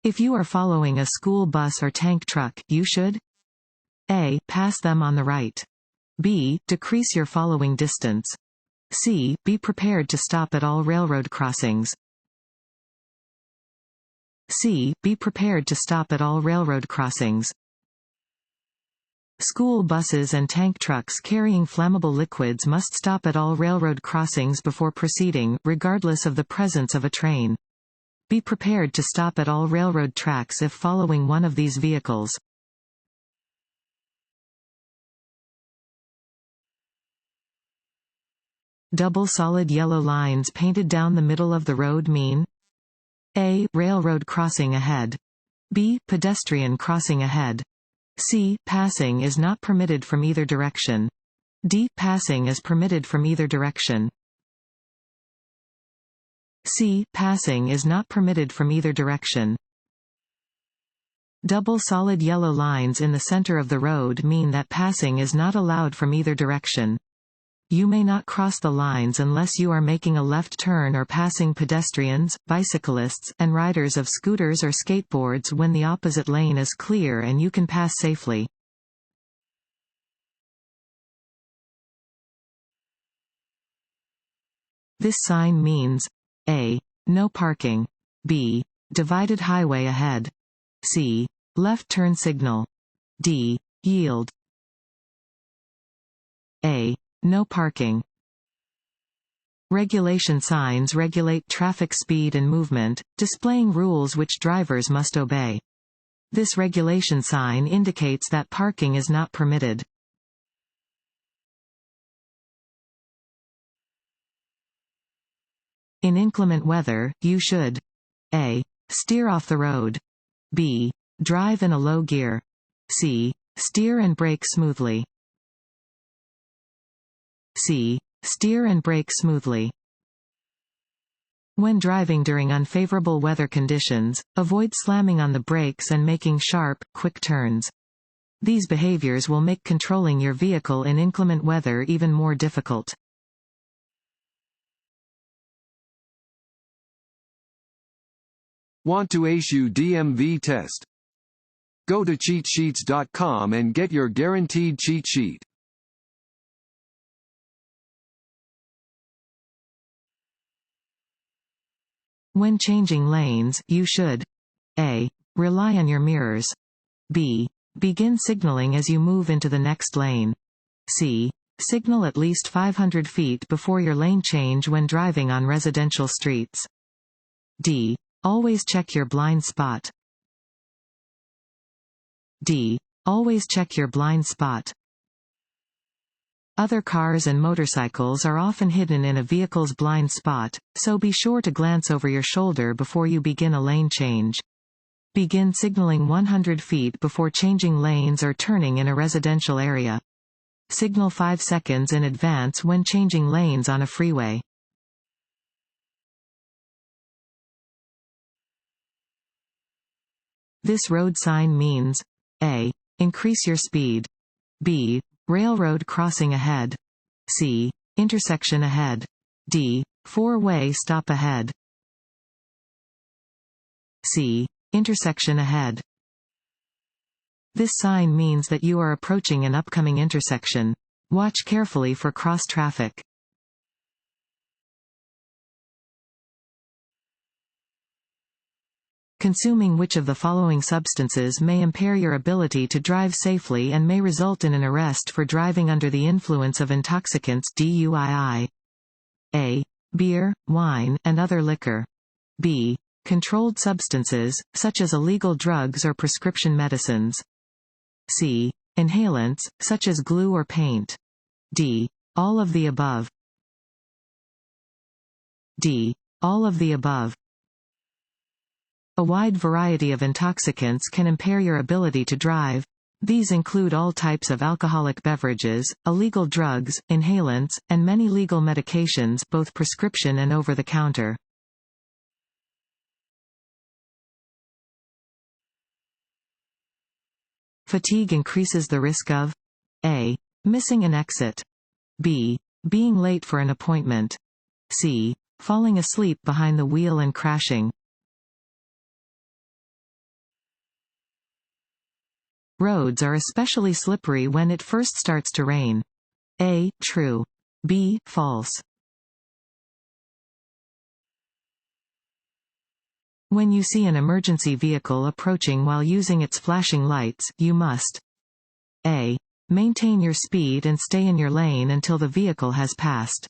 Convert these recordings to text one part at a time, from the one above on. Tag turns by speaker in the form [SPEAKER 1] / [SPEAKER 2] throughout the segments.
[SPEAKER 1] If you are following a school bus or tank truck, you should A. Pass them on the right. B. Decrease your following distance. C. Be prepared to stop at all railroad crossings. C. Be prepared to stop at all railroad crossings. School buses and tank trucks carrying flammable liquids must stop at all railroad crossings before proceeding, regardless of the presence of a train. Be prepared to stop at all railroad tracks if following one of these vehicles. Double solid yellow lines painted down the middle of the road mean A. Railroad crossing ahead. B. Pedestrian crossing ahead. C. Passing is not permitted from either direction. D. Passing is permitted from either direction. C. Passing is not permitted from either direction. Double solid yellow lines in the center of the road mean that passing is not allowed from either direction. You may not cross the lines unless you are making a left turn or passing pedestrians, bicyclists, and riders of scooters or skateboards when the opposite lane is clear and you can pass safely. This sign means A. No parking. B. Divided highway ahead. C. Left turn signal. D. Yield. A. No parking. Regulation signs regulate traffic speed and movement, displaying rules which drivers must obey. This regulation sign indicates that parking is not permitted. In inclement weather, you should A. Steer off the road. B. Drive in a low gear. C. Steer and brake smoothly. C. Steer and brake smoothly. When driving during unfavorable weather conditions, avoid slamming on the brakes and making sharp, quick turns. These behaviors will make controlling your vehicle in inclement weather even more difficult.
[SPEAKER 2] Want to ace your DMV test? Go to cheatsheets.com and get your guaranteed cheat sheet.
[SPEAKER 1] When changing lanes, you should A. Rely on your mirrors. B. Begin signaling as you move into the next lane. C. Signal at least 500 feet before your lane change when driving on residential streets. D. Always check your blind spot. D. Always check your blind spot. Other cars and motorcycles are often hidden in a vehicle's blind spot, so be sure to glance over your shoulder before you begin a lane change. Begin signaling 100 feet before changing lanes or turning in a residential area. Signal 5 seconds in advance when changing lanes on a freeway. This road sign means A. Increase your speed. B. Railroad crossing ahead. C. Intersection ahead. D. Four-way stop ahead. C. Intersection ahead. This sign means that you are approaching an upcoming intersection. Watch carefully for cross traffic. Consuming which of the following substances may impair your ability to drive safely and may result in an arrest for driving under the influence of intoxicants DUII. A. Beer, wine, and other liquor. B. Controlled substances, such as illegal drugs or prescription medicines. C. Inhalants, such as glue or paint. D. All of the above. D. All of the above. A wide variety of intoxicants can impair your ability to drive. These include all types of alcoholic beverages, illegal drugs, inhalants, and many legal medications, both prescription and over-the-counter. Fatigue increases the risk of A. Missing an exit. B. Being late for an appointment. C. Falling asleep behind the wheel and crashing. Roads are especially slippery when it first starts to rain. A. True. B. False. When you see an emergency vehicle approaching while using its flashing lights, you must A. Maintain your speed and stay in your lane until the vehicle has passed.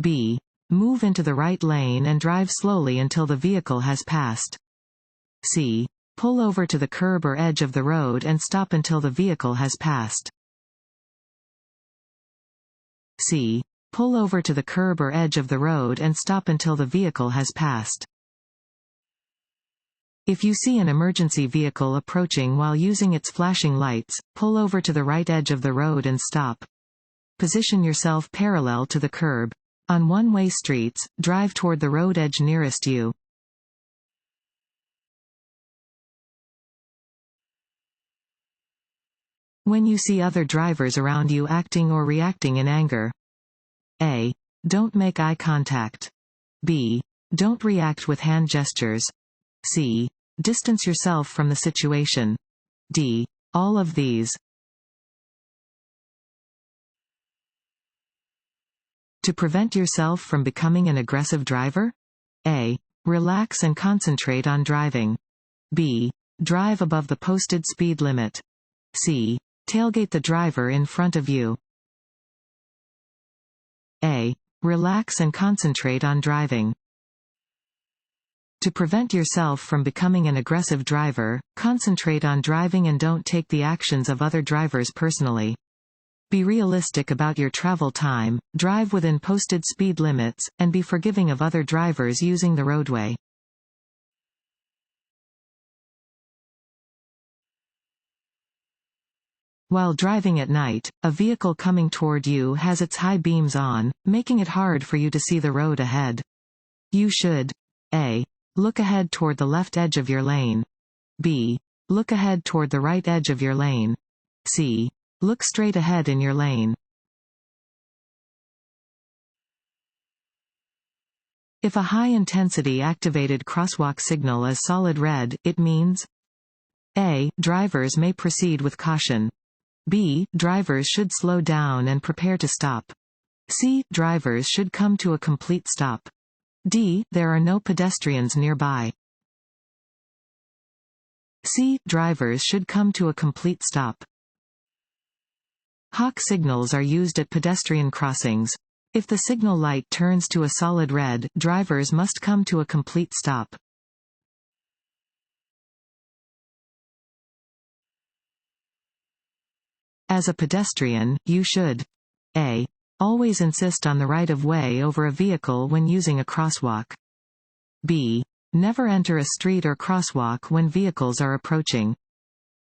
[SPEAKER 1] B. Move into the right lane and drive slowly until the vehicle has passed. C. Pull over to the curb or edge of the road and stop until the vehicle has passed. C. Pull over to the curb or edge of the road and stop until the vehicle has passed. If you see an emergency vehicle approaching while using its flashing lights, pull over to the right edge of the road and stop. Position yourself parallel to the curb. On one-way streets, drive toward the road edge nearest you. When you see other drivers around you acting or reacting in anger. A. Don't make eye contact. B. Don't react with hand gestures. C. Distance yourself from the situation. D. All of these. To prevent yourself from becoming an aggressive driver? A. Relax and concentrate on driving. B. Drive above the posted speed limit. C. Tailgate the driver in front of you. A. Relax and concentrate on driving. To prevent yourself from becoming an aggressive driver, concentrate on driving and don't take the actions of other drivers personally. Be realistic about your travel time, drive within posted speed limits, and be forgiving of other drivers using the roadway. While driving at night, a vehicle coming toward you has its high beams on, making it hard for you to see the road ahead. You should A. Look ahead toward the left edge of your lane. B. Look ahead toward the right edge of your lane. C. Look straight ahead in your lane. If a high-intensity activated crosswalk signal is solid red, it means A. Drivers may proceed with caution. B. Drivers should slow down and prepare to stop. C. Drivers should come to a complete stop. D. There are no pedestrians nearby. C. Drivers should come to a complete stop. Hawk signals are used at pedestrian crossings. If the signal light turns to a solid red, drivers must come to a complete stop. As a pedestrian, you should A. Always insist on the right-of-way over a vehicle when using a crosswalk. B. Never enter a street or crosswalk when vehicles are approaching.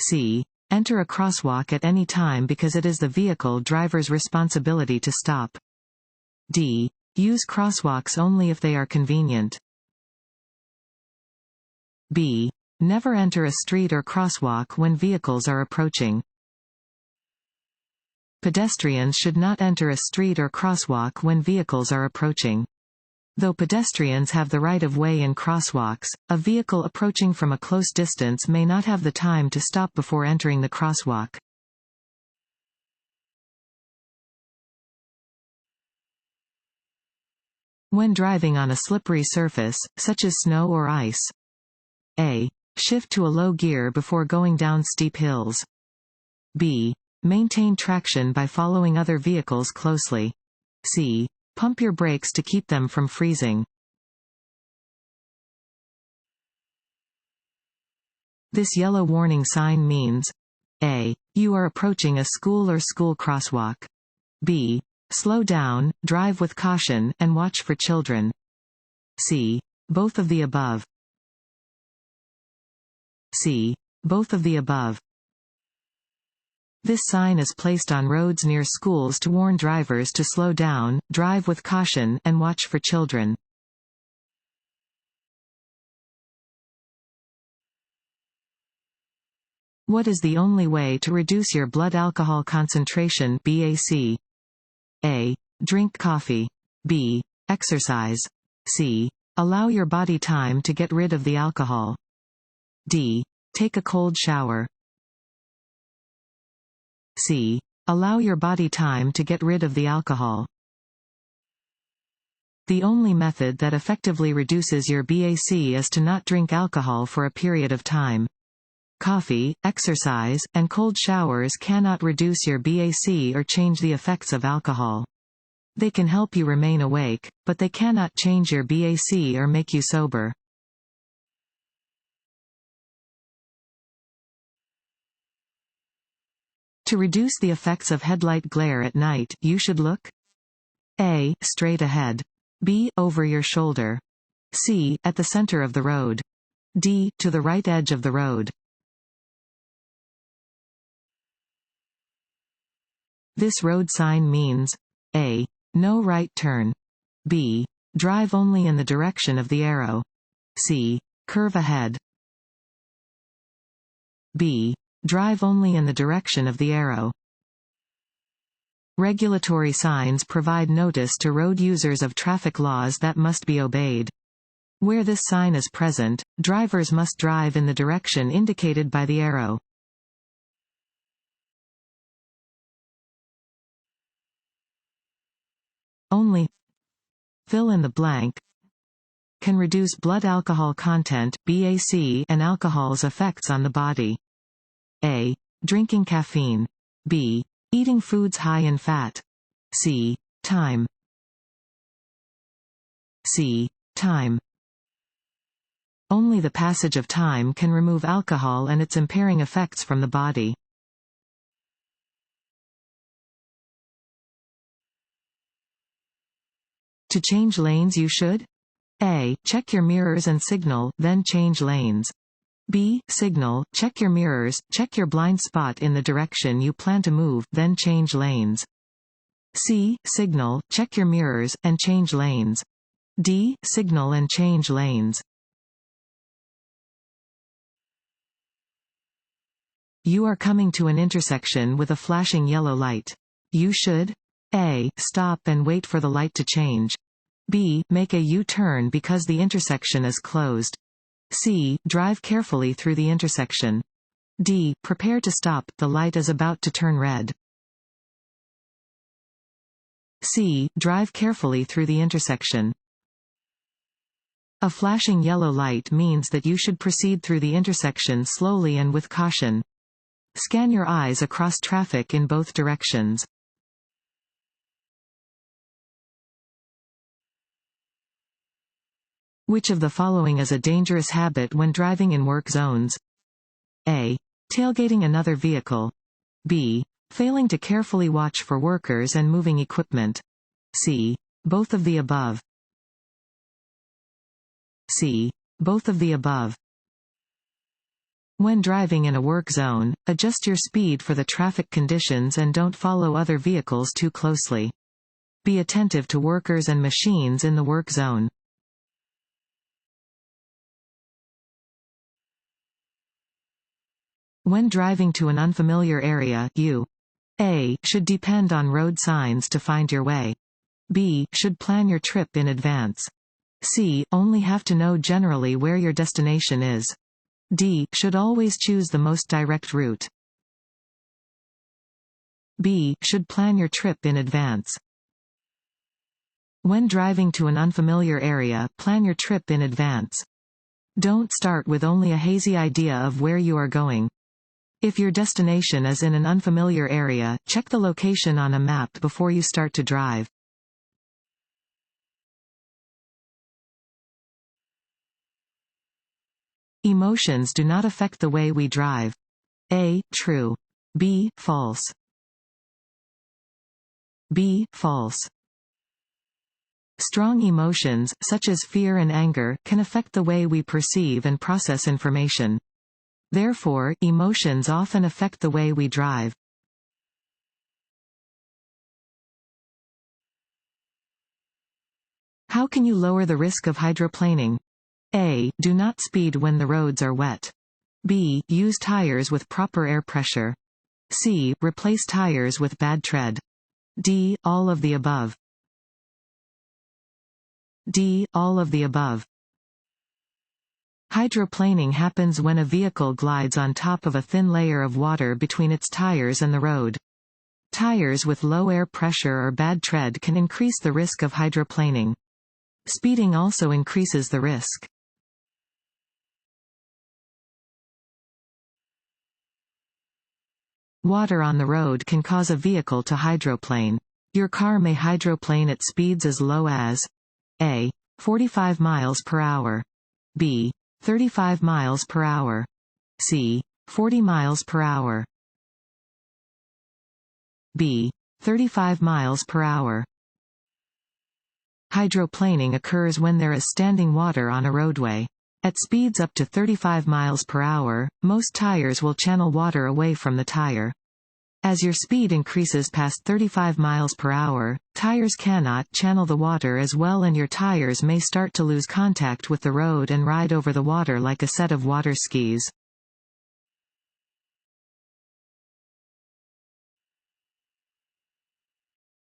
[SPEAKER 1] C. Enter a crosswalk at any time because it is the vehicle driver's responsibility to stop. D. Use crosswalks only if they are convenient. B. Never enter a street or crosswalk when vehicles are approaching. Pedestrians should not enter a street or crosswalk when vehicles are approaching. Though pedestrians have the right of way in crosswalks, a vehicle approaching from a close distance may not have the time to stop before entering the crosswalk. When driving on a slippery surface, such as snow or ice. A. Shift to a low gear before going down steep hills. B. Maintain traction by following other vehicles closely. C. Pump your brakes to keep them from freezing. This yellow warning sign means A. You are approaching a school or school crosswalk. B. Slow down, drive with caution, and watch for children. C. Both of the above. C. Both of the above. This sign is placed on roads near schools to warn drivers to slow down, drive with caution, and watch for children. What is the only way to reduce your blood alcohol concentration (BAC)? A. Drink coffee. B. Exercise. C. Allow your body time to get rid of the alcohol. D. Take a cold shower. C. Allow your body time to get rid of the alcohol. The only method that effectively reduces your BAC is to not drink alcohol for a period of time. Coffee, exercise, and cold showers cannot reduce your BAC or change the effects of alcohol. They can help you remain awake, but they cannot change your BAC or make you sober. To reduce the effects of headlight glare at night, you should look A. Straight ahead. B. Over your shoulder. C. At the center of the road. D. To the right edge of the road. This road sign means A. No right turn. B. Drive only in the direction of the arrow. C. Curve ahead. B. Drive only in the direction of the arrow. Regulatory signs provide notice to road users of traffic laws that must be obeyed. Where this sign is present, drivers must drive in the direction indicated by the arrow. Only fill in the blank can reduce blood alcohol content, BAC, and alcohol's effects on the body. A. Drinking caffeine. B. Eating foods high in fat. C. Time. C. Time. Only the passage of time can remove alcohol and its impairing effects from the body. To change lanes you should A. Check your mirrors and signal, then change lanes. B. Signal, check your mirrors, check your blind spot in the direction you plan to move, then change lanes. C. Signal, check your mirrors, and change lanes. D. Signal and change lanes. You are coming to an intersection with a flashing yellow light. You should A. Stop and wait for the light to change. B. Make a U-turn because the intersection is closed. C. Drive carefully through the intersection. D. Prepare to stop, the light is about to turn red. C. Drive carefully through the intersection. A flashing yellow light means that you should proceed through the intersection slowly and with caution. Scan your eyes across traffic in both directions. Which of the following is a dangerous habit when driving in work zones? A. Tailgating another vehicle. B. Failing to carefully watch for workers and moving equipment. C. Both of the above. C. Both of the above. When driving in a work zone, adjust your speed for the traffic conditions and don't follow other vehicles too closely. Be attentive to workers and machines in the work zone. When driving to an unfamiliar area, you A. should depend on road signs to find your way. B. should plan your trip in advance. C. only have to know generally where your destination is. D. should always choose the most direct route. B. should plan your trip in advance. When driving to an unfamiliar area, plan your trip in advance. Don't start with only a hazy idea of where you are going. If your destination is in an unfamiliar area, check the location on a map before you start to drive. Emotions do not affect the way we drive. A. True. B. False. B. False. Strong emotions, such as fear and anger, can affect the way we perceive and process information. Therefore, emotions often affect the way we drive. How can you lower the risk of hydroplaning? A. Do not speed when the roads are wet. B. Use tires with proper air pressure. C. Replace tires with bad tread. D. All of the above. D. All of the above. Hydroplaning happens when a vehicle glides on top of a thin layer of water between its tires and the road. Tires with low air pressure or bad tread can increase the risk of hydroplaning. Speeding also increases the risk. Water on the road can cause a vehicle to hydroplane. Your car may hydroplane at speeds as low as a. 45 miles per hour, b. 35 miles per hour, c. 40 miles per hour, b. 35 miles per hour. Hydroplaning occurs when there is standing water on a roadway. At speeds up to 35 miles per hour, most tires will channel water away from the tire. As your speed increases past 35 miles per hour, tires cannot channel the water as well and your tires may start to lose contact with the road and ride over the water like a set of water skis.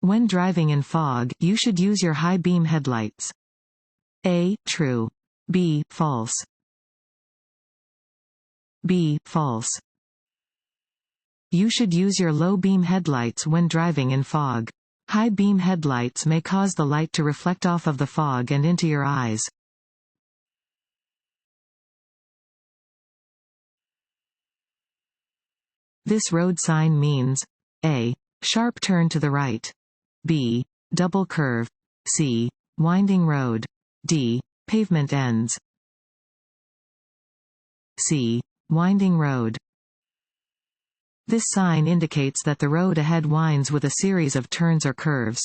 [SPEAKER 1] When driving in fog, you should use your high beam headlights. A. True. B. False. B. False. You should use your low beam headlights when driving in fog. High beam headlights may cause the light to reflect off of the fog and into your eyes. This road sign means A. Sharp turn to the right, B. Double curve, C. Winding road, D. Pavement ends, C. Winding road. This sign indicates that the road ahead winds with a series of turns or curves.